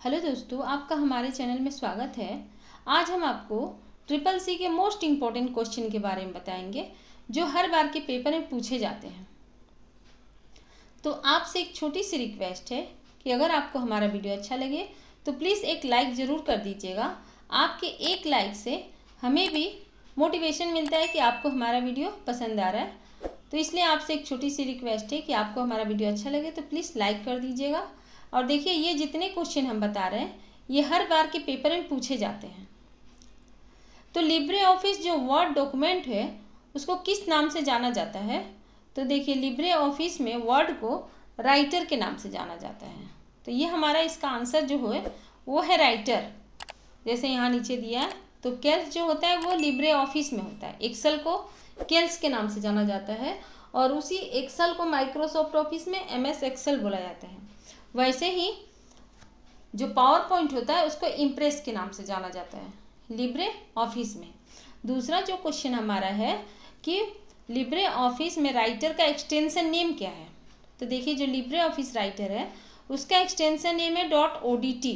Hello दोस्तों, आपका हमारे चैनल में स्वागत है। आज हम आपको ट्रिपल सी के मोस्ट इम्पॉर्टेंट क्वेश्चन के बारे में बताएंगे जो हर बार के पेपर में पूछे जाते हैं। तो आपसे एक छोटी सी रिक्वेस्ट है कि अगर आपको हमारा वीडियो अच्छा लगे तो प्लीज़ एक लाइक ज़रूर कर दीजिएगा। आपके एक लाइक से हमें भी मोटिवेशन मिलता है कि आपको हमारा वीडियो पसंद आ रहा है। तो इसलिए आपसे एक छोटी सी रिक्वेस्ट है कि आपको हमारा वीडियो अच्छा लगे तो प्लीज़ लाइक कर दीजिएगा। और देखिए, ये जितने क्वेश्चन हम बता रहे हैं ये हर बार के पेपर में पूछे जाते हैं। तो लिब्रे ऑफिस जो वर्ड डॉक्यूमेंट है उसको किस नाम से जाना जाता है? तो देखिए, लिब्रे ऑफिस में वर्ड को राइटर के नाम से जाना जाता है। तो ये हमारा इसका आंसर जो है वो है राइटर। जैसे यहाँ नीचे दिया है, तो कैल्स जो होता है वो लिब्रे ऑफिस में होता है। एक्सेल को कैल्स के नाम से जाना जाता है और उसी एक्सेल को माइक्रोसॉफ्ट ऑफिस में MS एक्सेल बोला जाता है। वैसे ही जो पावर पॉइंट होता है उसको इम्प्रेस के नाम से जाना जाता है लिब्रे ऑफिस में। दूसरा जो क्वेश्चन हमारा है कि लिब्रे ऑफिस में राइटर का एक्सटेंशन नेम क्या है? तो देखिए, जो लिब्रे ऑफिस राइटर है उसका एक्सटेंशन नेम है .odt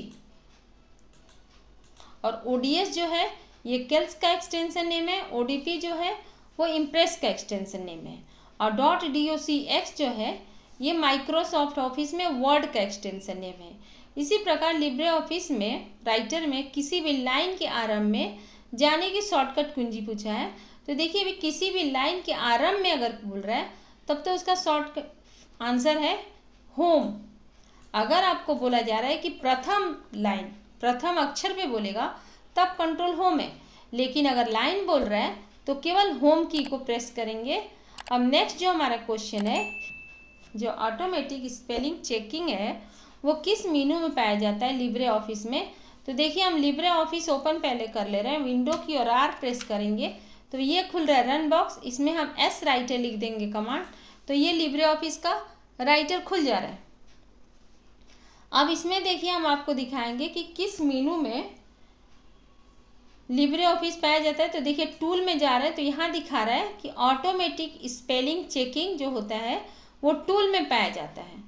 और ODS जो है ये कैल्स का एक्सटेंशन नेम है। ODP जो है वो इम्प्रेस का एक्सटेंशन नेम है और .docx जो है ये माइक्रोसॉफ्ट ऑफिस में वर्ड का एक्सटेंशन नेम है। इसी प्रकार लिब्रे ऑफिस में राइटर में किसी भी लाइन के आरंभ में जाने की शॉर्टकट कुंजी पूछा है। तो देखिए, अभी किसी भी लाइन के आरंभ में अगर बोल रहा है तब तो उसका शॉर्ट आंसर है होम। अगर आपको बोला जा रहा है कि प्रथम लाइन प्रथम अक्षर पे बोलेगा तब कंट्रोल होम है, लेकिन अगर लाइन बोल रहा है तो केवल होम की को प्रेस करेंगे। अब नेक्स्ट जो हमारा क्वेश्चन है, जो ऑटोमेटिक स्पेलिंग चेकिंग है वो किस मेनू में पाया जाता है लिब्रे ऑफिस में? तो देखिए, हम लिब्रे ऑफिस ओपन पहले कर ले रहे हैं, विंडो की और R प्रेस करेंगे तो ये खुल रहा है रन बॉक्स। इसमें हम S राइटर लिख देंगे कमांड, तो ये लिब्रे ऑफिस का राइटर खुल जा रहा है। अब इसमें देखिए, हम आपको दिखाएंगे कि किस मेनू में लिब्रे ऑफिस पाया जाता है। तो देखिए, टूल में जा रहा है तो यहाँ दिखा रहा है कि ऑटोमेटिक स्पेलिंग चेकिंग जो होता है वो टूल में पाया जाता है।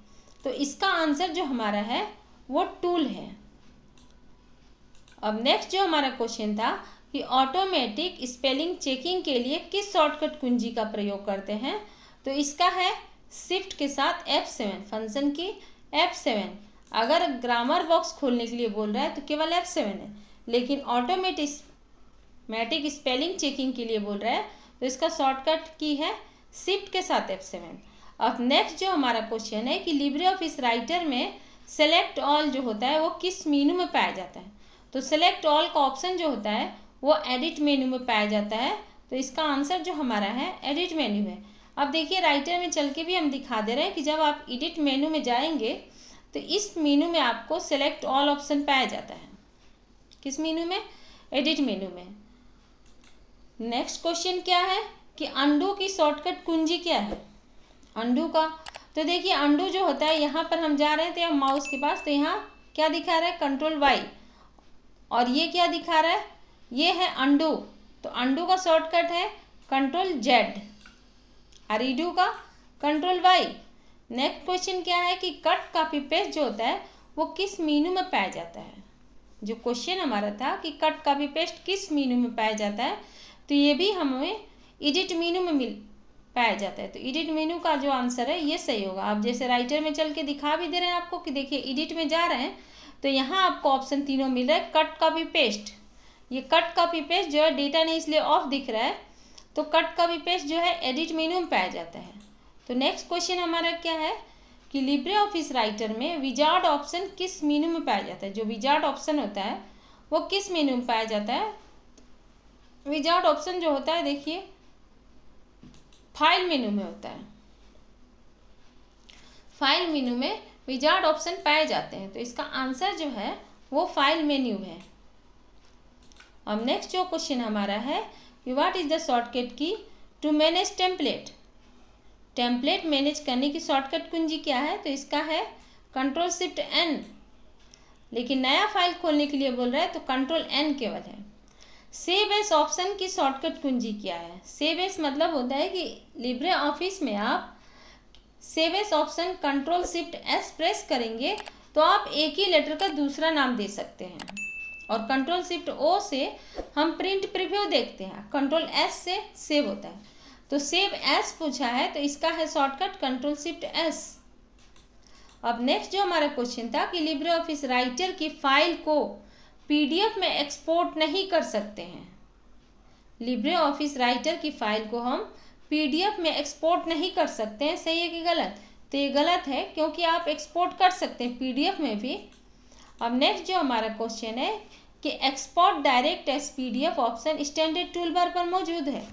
तो इसका आंसर जो हमारा है वो टूल है। अब नेक्स्ट जो हमारा क्वेश्चन था कि ऑटोमेटिक स्पेलिंग चेकिंग के लिए किस शॉर्टकट कुंजी का प्रयोग करते हैं? तो इसका है शिफ्ट के साथ F7, फंक्शन की F7। अगर ग्रामर बॉक्स खोलने के लिए बोल रहा है तो केवल F7 है, लेकिन ऑटोमेटिक स्पेलिंग चेकिंग के लिए बोल रहा है तो इसका शॉर्टकट की है शिफ्ट के साथ F7। अब नेक्स्ट जो हमारा क्वेश्चन है कि लिब्रे ऑफिस राइटर में सेलेक्ट ऑल जो होता है वो किस मेनू में पाया जाता है? तो सेलेक्ट ऑल का ऑप्शन जो होता है वो एडिट मेनू में पाया जाता है। तो इसका आंसर जो हमारा है एडिट मेनू है। अब देखिए, राइटर में चल के भी हम दिखा दे रहे हैं कि जब आप एडिट मेनू में जाएंगे तो इस मेनू में आपको सेलेक्ट ऑल ऑप्शन पाया जाता है। किस मेनू में? एडिट मेनू में। नेक्स्ट क्वेश्चन क्या है कि अंडू की शॉर्टकट कुंजी क्या है? अंडू का, तो देखिए अंडू जो होता है यहाँ पर हम जा रहे थे हम माउस के पास, तो यहाँ क्या दिखा रहा है? Control Y। और ये क्या दिखा रहा है? ये है अंडू। तो अंडू का शॉर्टकट है कंट्रोल Z और रीडू का कंट्रोल Y। नेक्स्ट क्वेश्चन क्या है कि कट कॉपी पेस्ट जो होता है वो किस मेनू में पाया जाता है? जो क्वेश्चन हमारा था कि कट कॉपी पेस्ट किस मेनू में पाया जाता है, तो ये भी हमें एडिट मेनू में पाया जाता है। तो एडिट मेनू का जो आंसर है ये सही होगा। आप जैसे राइटर में चल के दिखा भी दे रहे हैं आपको कि देखिए एडिट में जा रहे हैं तो यहाँ आपको ऑप्शन तीनों मिल रहा है। कट कॉपी पेस्ट, ये कट कॉपी पेस्ट जो है डेटा नहीं इसलिए ऑफ दिख रहा है, तो कट कॉपी पेस्ट जो है एडिट मेनू में पाया जाता है। तो नेक्स्ट क्वेश्चन हमारा क्या है कि लिब्रे ऑफिस राइटर में विजार्ड ऑप्शन किस मेनू में पाया जाता है? जो विजार्ड ऑप्शन होता है वो किस मेनू में पाया जाता है? विजार्ड ऑप्शन जो होता है देखिए फाइल मेनू में होता है। फाइल मेनू में विजार्ड ऑप्शन पाए जाते हैं, तो इसका आंसर जो है वो फाइल मेन्यू है। अब नेक्स्ट जो क्वेश्चन हमारा है कि what is the shortcut key to manage template? Template manage करने की शॉर्टकट कुंजी क्या है? तो इसका है कंट्रोल शिफ्ट N, लेकिन नया फाइल खोलने के लिए बोल रहा है तो कंट्रोल N केवल है। सेव एस ऑप्शन की शॉर्टकट कुंजी क्या है? सेव एस मतलब होता है कि लिब्रे ऑफिस में आप save S option control shift S press करेंगे तो आप एक ही लेटर का दूसरा नाम दे सकते हैं। और कंट्रोल शिफ्ट ओ से हम प्रिंट प्रीव्यू देखते हैं, कंट्रोल एस से सेव होता है। तो सेव एस पूछा है तो इसका है शॉर्टकट कंट्रोल शिफ्ट एस। अब नेक्स्ट जो हमारा क्वेश्चन था कि लिब्रे ऑफिस राइटर की फाइल को पीडीएफ में एक्सपोर्ट नहीं कर सकते हैं। लिब्रे ऑफिस राइटर की फाइल को हम पीडीएफ में एक्सपोर्ट नहीं कर सकते हैं, सही है कि गलत? तो ये गलत है, क्योंकि आप एक्सपोर्ट कर सकते हैं पीडीएफ में भी। अब नेक्स्ट जो हमारा क्वेश्चन है कि export direct as PDF option standard tool bar पर मौजूद है।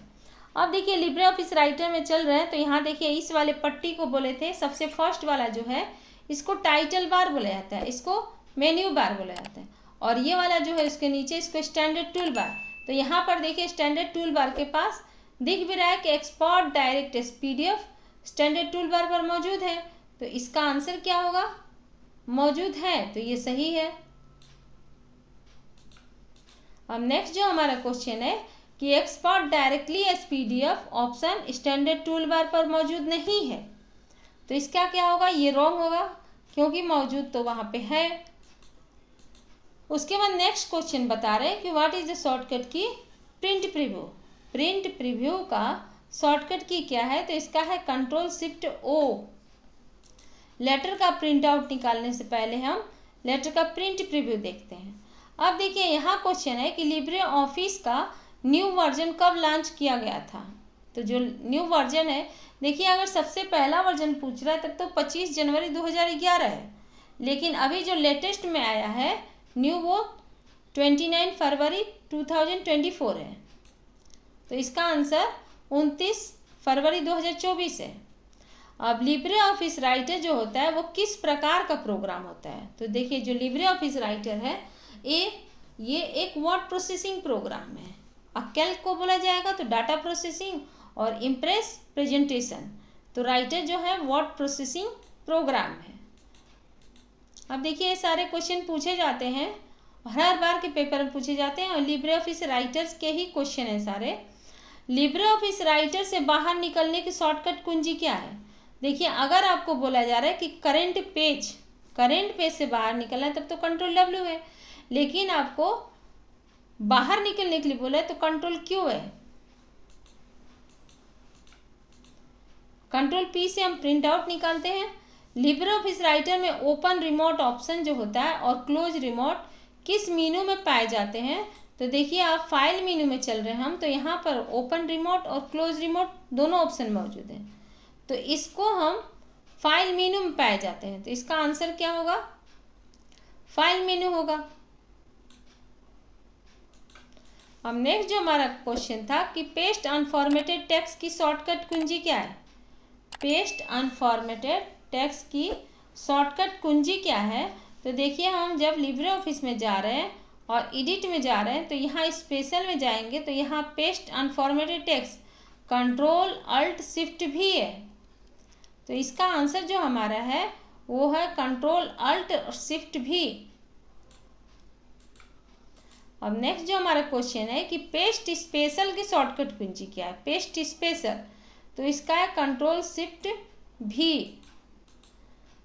अब देखिए लिब्रे ऑफिस राइटर में चल रहे हैं, तो यहाँ देखिए इस वाले पट्टी को बोले थे, सबसे फर्स्ट वाला जो है इसको टाइटल बार बोला जाता है, इसको मेन्यू बार बोला जाता है, और ये वाला जो है इसके नीचे इसको स्टैंडर्ड टूल बार। तो यहाँ पर देखिए स्टैंडर्ड टूल बार के पास दिख भी रहा है कि export direct as PDF standard tool bar पर मौजूद है। तो इसका आंसर क्या होगा? मौजूद है, तो ये सही है। अब नेक्स्ट जो हमारा क्वेश्चन है कि export directly as PDF option standard tool bar पर मौजूद नहीं है, तो इसका क्या होगा? ये रॉन्ग होगा, क्योंकि मौजूद तो वहां पे है। उसके बाद नेक्स्ट क्वेश्चन बता रहे हैं कि व्हाट इज द शॉर्टकट की प्रिंट प्रीव्यू। प्रिंट प्रीव्यू का शॉर्टकट की क्या है? तो इसका है कंट्रोल शिफ्ट ओ। लेटर का प्रिंट आउट निकालने से पहले हम लेटर का प्रिंट प्रीव्यू देखते हैं। अब देखिए यहाँ क्वेश्चन है कि लिब्रे ऑफिस का न्यू वर्जन कब लॉन्च किया गया था। तो जो न्यू वर्जन है, देखिए अगर सबसे पहला वर्जन पूछ रहा है तब तो 25 जनवरी 2011 है, लेकिन अभी जो लेटेस्ट में आया है न्यू, वो 29 फरवरी 2024 है। तो इसका आंसर 29 फरवरी 2024 है। अब लिब्रे ऑफिस राइटर जो होता है वो किस प्रकार का प्रोग्राम होता है? तो देखिए जो लिब्रे ऑफिस राइटर है ये एक वर्ड प्रोसेसिंग प्रोग्राम है। अब कैल्क को बोला जाएगा तो डाटा प्रोसेसिंग, और इम्प्रेस प्रेजेंटेशन। तो राइटर जो है वर्ड प्रोसेसिंग प्रोग्राम है। अब देखिए ये सारे क्वेश्चन पूछे जाते हैं, हर बार के पेपर में पूछे जाते हैं, और लिब्रे ऑफिस राइटर्स के ही क्वेश्चन है सारे। लिब्रे ऑफिस राइटर से बाहर निकलने की शॉर्टकट कुंजी क्या है? देखिए अगर आपको बोला जा रहा है कि करंट पेज से बाहर निकलना है तब तो कंट्रोल W है, लेकिन आपको बाहर निकलने के लिए बोला है तो कंट्रोल Q है। कंट्रोल P से हम प्रिंट आउट निकालते हैं। लिब्रे ऑफिस राइटर में ओपन रिमोट ऑप्शन जो होता है और क्लोज रिमोट किस मेनू में पाए जाते हैं? तो देखिए आप फाइल मेनू में चल रहे हैं हम, तो यहाँ पर ओपन रिमोट और क्लोज रिमोट दोनों ऑप्शन मौजूद हैं, तो इसको हम फाइल मेनू में पाए जाते हैं। तो इसका आंसर क्या होगा? फाइल मेनू होगा। अब नेक्स्ट जो हमारा क्वेश्चन था कि पेस्ट अनफॉर्मेटेड टेक्स्ट की शॉर्टकट कुंजी क्या है? पेस्ट अनफॉर्मेटेड टेक्स्ट की शॉर्टकट कुंजी क्या है? तो देखिए हम जब लिब्रे ऑफिस में जा रहे हैं और एडिट में जा रहे हैं तो यहाँ स्पेशल में जाएंगे, तो यहाँ paste unformatted text control alt shift भी है। तो इसका आंसर जो हमारा है वो है कंट्रोल अल्ट शिफ्ट भी। अब नेक्स्ट जो हमारा क्वेश्चन है कि पेस्ट स्पेशल की शॉर्टकट कुंजी क्या है? पेस्ट स्पेशल, तो इसका है कंट्रोल शिफ्ट भी।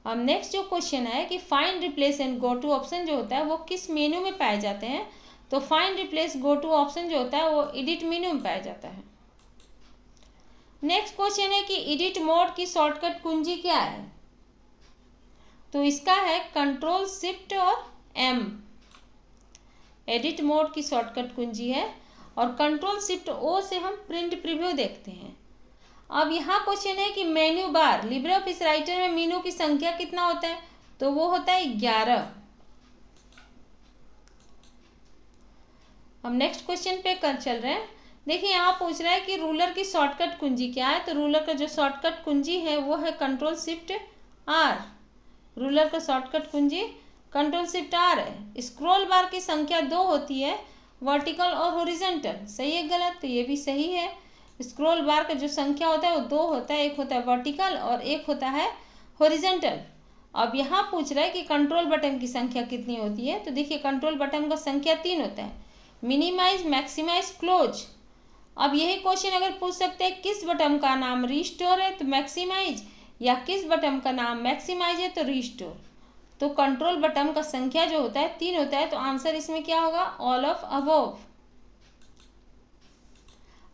अब नेक्स्ट जो क्वेश्चन है कि find replace and go to option जो होता है वो किस मेनू में पाए जाते हैं? तो find replace go to option जो होता है वो एडिट मेनू में पाया जाता है। नेक्स्ट क्वेश्चन है कि एडिट मोड की शॉर्टकट कुंजी क्या है? तो इसका है कंट्रोल शिफ्ट और M। एडिट मोड की शॉर्टकट कुंजी है, और कंट्रोल शिफ्ट O से हम प्रिंट प्रीव्यू देखते हैं। अब यहाँ क्वेश्चन है कि menu bar Libre office writer में मेनू की संख्या कितना होता है? तो वो होता है 11। अब नेक्स्ट क्वेश्चन पे कर चल रहे हैं। देखिए यहाँ पूछ रहा है कि रूलर की शॉर्टकट कुंजी क्या है? तो रूलर का जो शॉर्टकट कुंजी है वो है कंट्रोल शिफ्ट R। रूलर का शॉर्टकट कुंजी कंट्रोल शिफ्ट R है। स्क्रॉल बार की संख्या 2 होती है, वर्टिकल और हॉरिजॉन्टल, सही है गलत? तो ये भी सही है। स्क्रॉल बार का जो संख्या होता है वो 2 होता है, एक होता है वर्टिकल और एक होता है हॉरिजॉन्टल। अब यहाँ पूछ रहा है कि कंट्रोल बटन की संख्या कितनी होती है? तो देखिए कंट्रोल बटन का संख्या 3 होता है, मिनिमाइज, मैक्सिमाइज, क्लोज। अब यही क्वेश्चन अगर पूछ सकते हैं किस बटन का नाम रिस्टोर है? तो मैक्सिमाइज, या किस बटन का नाम मैक्सिमाइज है? तो रिस्टोर। तो कंट्रोल बटन का संख्या जो होता है 3 होता है, तो आंसर इसमें क्या होगा, ऑल ऑफ अबोव।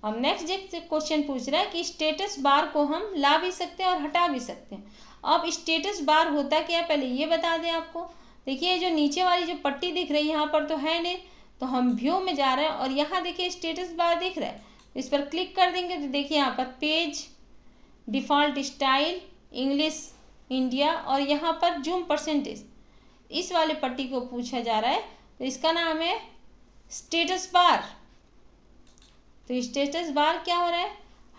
अब नेक्स्ट क्वेश्चन पूछ रहा है कि स्टेटस बार को हम ला भी सकते हैं और हटा भी सकते हैं। अब स्टेटस बार होता क्या है पहले ये बता दें आपको। देखिए जो नीचे वाली जो पट्टी दिख रही है यहाँ पर तो है नहीं, तो हम व्यू में जा रहे हैं और यहाँ देखिए स्टेटस बार दिख रहा है, इस पर क्लिक कर देंगे तो देखिए यहाँ पर page, default style, English India और यहाँ पर जूम परसेंटेज, इस वाले पट्टी को पूछा जा रहा है, तो इसका नाम है स्टेटस बार। तो स्टेटस बार क्या हो रहा है,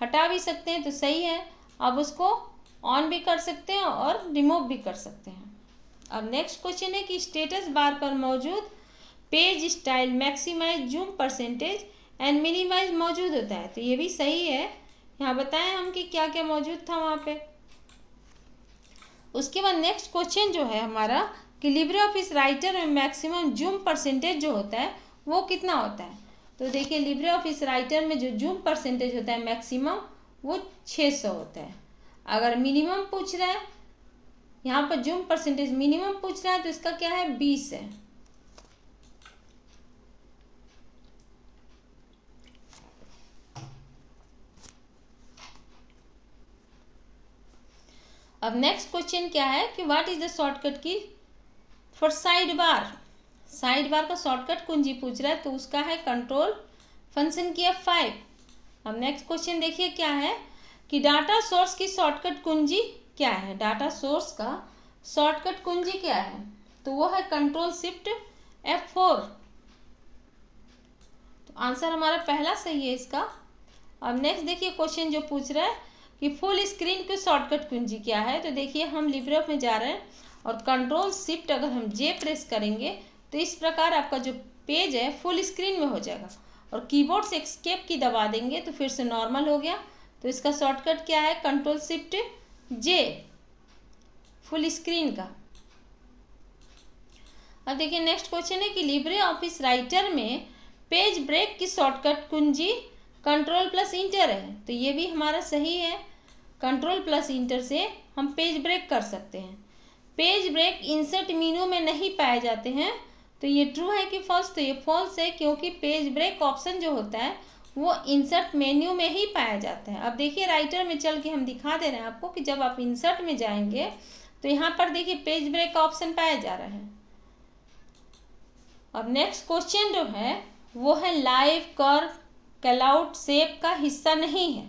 हटा भी सकते हैं तो सही है, अब उसको ऑन भी कर सकते हैं और रिमूव भी कर सकते हैं। अब नेक्स्ट क्वेश्चन है कि स्टेटस बार पर मौजूद page style, maximise, zoom percentage and minimise मौजूद होता है, तो ये भी सही है। यहाँ बताएं हम कि क्या क्या मौजूद था वहाँ पे। उसके बाद नेक्स्ट क्वेश्चन जो है हमारा कि लिब्रे ऑफिस राइटर में मैक्सिमम जूम परसेंटेज जो होता है वो कितना होता है। तो देखिए लिब्रे ऑफिस राइटर में जो जूम परसेंटेज होता है मैक्सिमम वो 600 होता है। अगर मिनिमम पूछ रहा है, यहाँ पर जूम परसेंटेज मिनिमम पूछ रहा है तो इसका क्या है 20 है। अब नेक्स्ट क्वेश्चन क्या है कि व्हाट इज द शॉर्टकट की for side bar. Side bar का शॉर्टकट कुंजी पूछ रहा है, तो उसका है कंट्रोल फंक्शन की F5। अब नेक्स्ट क्वेश्चन देखिए क्या है कि डाटा सोर्स की शॉर्टकट कुंजी क्या है। डाटा सोर्स का शॉर्टकट कुंजी क्या है, तो वो है कंट्रोल शिफ्ट F4। तो आंसर हमारा पहला सही है इसका। अब नेक्स्ट देखिए क्वेश्चन जो पूछ रहा है कि फुल स्क्रीन की शॉर्टकट कुंजी क्या है। तो देखिए हम लिब्रे ऑफिस में जा रहे हैं और कंट्रोल शिफ्ट अगर हम J प्रेस करेंगे तो इस प्रकार आपका जो पेज है फुल स्क्रीन में हो जाएगा, और कीबोर्ड से एस्केप की दबा देंगे तो फिर से नॉर्मल हो गया। तो इसका शॉर्टकट क्या है, control shift J, full screen का। अब देखिए नेक्स्ट क्वेश्चन है कि लिब्रे ऑफिस राइटर में पेज ब्रेक की शॉर्टकट कुंजी कंट्रोल प्लस इंटर है, तो ये भी हमारा सही है। कंट्रोल प्लस इंटर से हम पेज ब्रेक कर सकते हैं। पेज ब्रेक इंसर्ट मेनू में नहीं पाए जाते हैं, तो ये ट्रू है कि फॉल्स, तो ये फॉल्स है क्योंकि पेज ब्रेक ऑप्शन जो होता है वो इंसर्ट मेन्यू में ही पाया जाता है। अब देखिए राइटर में चल के हम दिखा दे रहे हैं आपको कि जब आप इंसर्ट में जाएंगे तो यहाँ पर देखिए पेज ब्रेक का ऑप्शन पाया जा रहा है। अब नेक्स्ट क्वेश्चन जो है वो है लाइव कर्व कैलआउट शेप का हिस्सा नहीं है,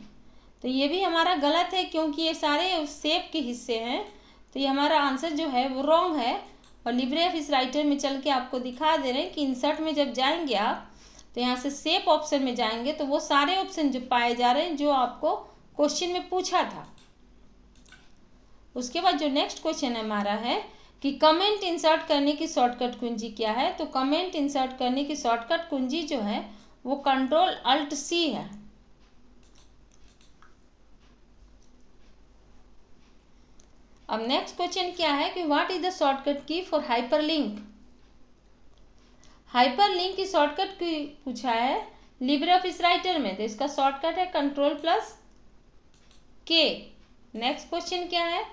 तो ये भी हमारा गलत है क्योंकि ये सारे शेप के हिस्से हैं, तो ये हमारा आंसर जो है वो रॉन्ग है। और लिब्रे ऑफिस राइटर में चल के आपको दिखा दे रहे हैं कि इंसर्ट में जब जाएंगे आप तो यहाँ से शेप ऑप्शन में जाएंगे तो वो सारे ऑप्शन जो पाए जा रहे हैं जो आपको क्वेश्चन में पूछा था। उसके बाद जो नेक्स्ट क्वेश्चन हमारा है कि कमेंट इंसर्ट करने की शॉर्टकट कुंजी क्या है। तो कमेंट इंसर्ट करने की शॉर्टकट कुंजी जो है वो कंट्रोल अल्ट सी है। अब नेक्स्ट क्वेश्चन क्या है कि व्हाट इज द शॉर्टकट की फॉर हाइपरलिंक। हाइपरलिंक की शॉर्टकट की पूछा है लिब्रे ऑफिस राइटर में, तो इसका शॉर्टकट है कंट्रोल प्लस के। नेक्स्ट क्वेश्चन क्या है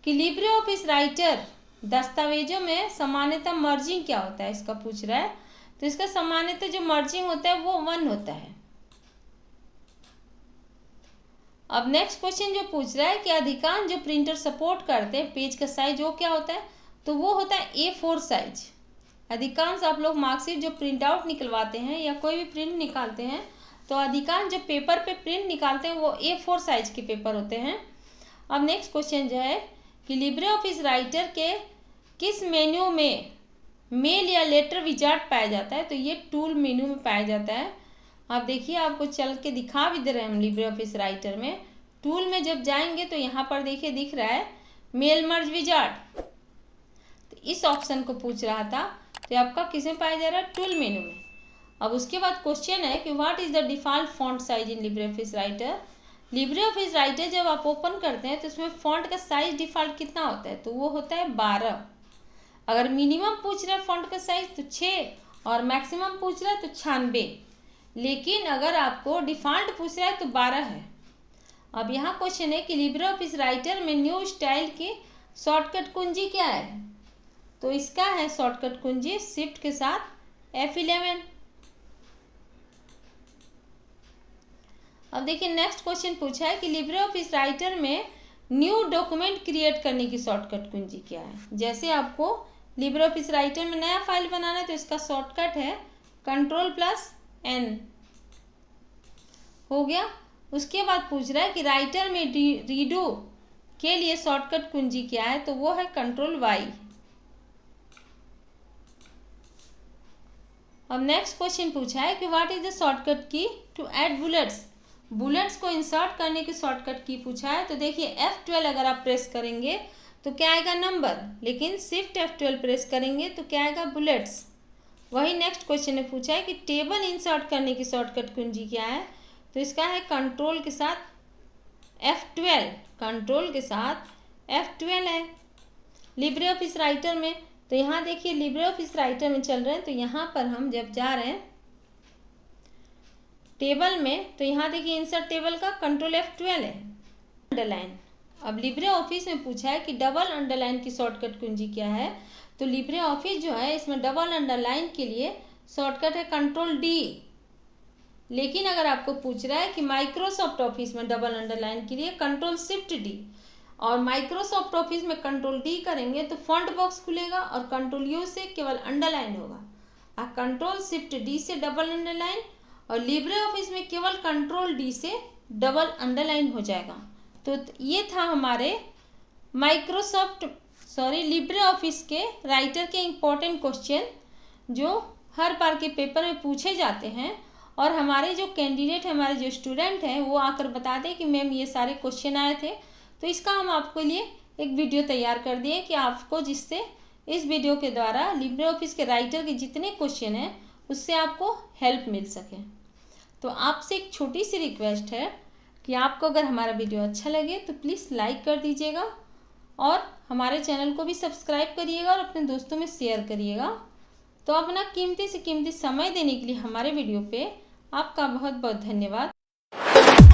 कि लिब्रे ऑफिस राइटर दस्तावेजों में सामान्यतः मर्जिंग क्या होता है, इसका पूछ रहा है। तो इसका सामान्यतः जो मर्जिंग होता है वो 1 होता है। अब नेक्स्ट क्वेश्चन जो पूछ रहा है कि अधिकांश जो प्रिंटर सपोर्ट करते हैं पेज का साइज वो क्या होता है, तो वो होता है A4 साइज। अधिकांश आप लोग मार्कशीट जो प्रिंट आउट निकलवाते हैं या कोई भी प्रिंट निकालते हैं तो अधिकांश जो पेपर पे प्रिंट निकालते हैं वो A4 साइज के पेपर होते हैं। अब नेक्स्ट क्वेश्चन जो है कि लिब्रे ऑफिस राइटर के किस मेन्यू में मेल या लेटर विजार्ड पाया जाता है, तो ये टूल मेन्यू में पाया जाता है। आप देखिए आपको चल के दिखा भी दे रहे हैं हम लिब्रे ऑफिस राइटर में। टूल में जब जाएंगे तो यहाँ पर देखिए दिख रहा है मेल मर्ज विजार्ड, तो इस ऑप्शन को पूछ रहा था, तो आपका किस में पाया जा रहा है, टूल मेन्यू में। अब उसके बाद क्वेश्चन है कि what is the default font size in Libre office writer. Libre office writer जब आप ओपन करते हैं तो उसमें फॉन्ट का साइज डिफॉल्ट कितना होता है, तो वो होता है 12। अगर मिनिमम पूछ रहा है फॉन्ट का साइज तो 6 और मैक्सिमम पूछ रहा है तो 96, लेकिन अगर आपको डिफॉल्ट पूछ रहा है तो 12 है। अब यहाँ क्वेश्चन है कि लिब्रे ऑफिस राइटर में न्यू स्टाइल की शॉर्टकट कुंजी क्या है। तो इसका है शॉर्टकट कुंजी शिफ्ट के साथ F11। अब देखिए नेक्स्ट क्वेश्चन पूछा है कि लिब्रे ऑफिस राइटर में न्यू डॉक्यूमेंट क्रिएट करने की शॉर्टकट कुंजी क्या है। जैसे आपको लिब्रे ऑफिस राइटर में नया फाइल बनाना है तो इसका शॉर्टकट है Ctrl+N। हो गया। उसके बाद पूछ रहा है कि राइटर में रीडू के लिए शॉर्टकट कुंजी क्या है, तो वो है Ctrl+Y। अब नेक्स्ट क्वेश्चन पूछा है कि what is the shortcut key to add bullets. Bullets को इंसर्ट करने की शॉर्टकट की पूछा है। तो देखिए F12 अगर आप प्रेस करेंगे तो क्या आएगा नंबर, लेकिन शिफ्ट F12 प्रेस करेंगे तो क्या आएगा बुलेट्स। वही नेक्स्ट क्वेश्चन में पूछा है कि टेबल इंसर्ट करने की शॉर्टकट कुंजी क्या है, तो इसका है कंट्रोल के साथ F12। कंट्रोल के साथ F12 है लिब्रे ऑफिस राइटर में। तो यहाँ देखिए लिब्रे ऑफिस राइटर में चल रहे हैं, तो यहाँ पर हम जब जा रहे हैं टेबल में, तो यहाँ देखिए इंसर्ट टेबल का Ctrl+F12 है। अंडरलाइन। अब लिब्रे ऑफिस में पूछा है कि डबल अंडरलाइन की शॉर्टकट कुंजी क्या है, तो लिब्रे ऑफिस जो है इसमें डबल अंडरलाइन के लिए शॉर्टकट है Ctrl+D। लेकिन अगर आपको पूछ रहा है कि माइक्रोसॉफ्ट ऑफिस में डबल अंडरलाइन के लिए Ctrl+Shift+D, और माइक्रोसॉफ्ट ऑफिस में Ctrl+D करेंगे तो फॉन्ट बॉक्स खुलेगा और Ctrl+U से केवल अंडरलाइन होगा, और Ctrl+Shift+D से डबल अंडरलाइन, और लिब्रे ऑफिस में केवल Ctrl+D से डबल अंडरलाइन हो जाएगा। तो ये था हमारे लिब्रे ऑफिस के राइटर के इम्पोर्टेंट क्वेश्चन जो हर बार के पेपर में पूछे जाते हैं, और हमारे जो कैंडिडेट हमारे जो स्टूडेंट हैं वो आकर बताते हैं कि मैम ये सारे क्वेश्चन आए थे। तो इसका हम आपके लिए एक वीडियो तैयार कर दिए कि आपको, जिससे इस वीडियो के द्वारा लिब्रे ऑफिस के राइटर के जितने क्वेश्चन हैं उससे आपको हेल्प मिल सके। तो आपसे एक छोटी सी रिक्वेस्ट है कि आपको अगर हमारा वीडियो अच्छा लगे तो प्लीज़ लाइक कर दीजिएगा, और हमारे चैनल को भी सब्सक्राइब करिएगा और अपने दोस्तों में शेयर करिएगा। तो अपना कीमती से कीमती समय देने के लिए हमारे वीडियो पे आपका बहुत बहुत धन्यवाद।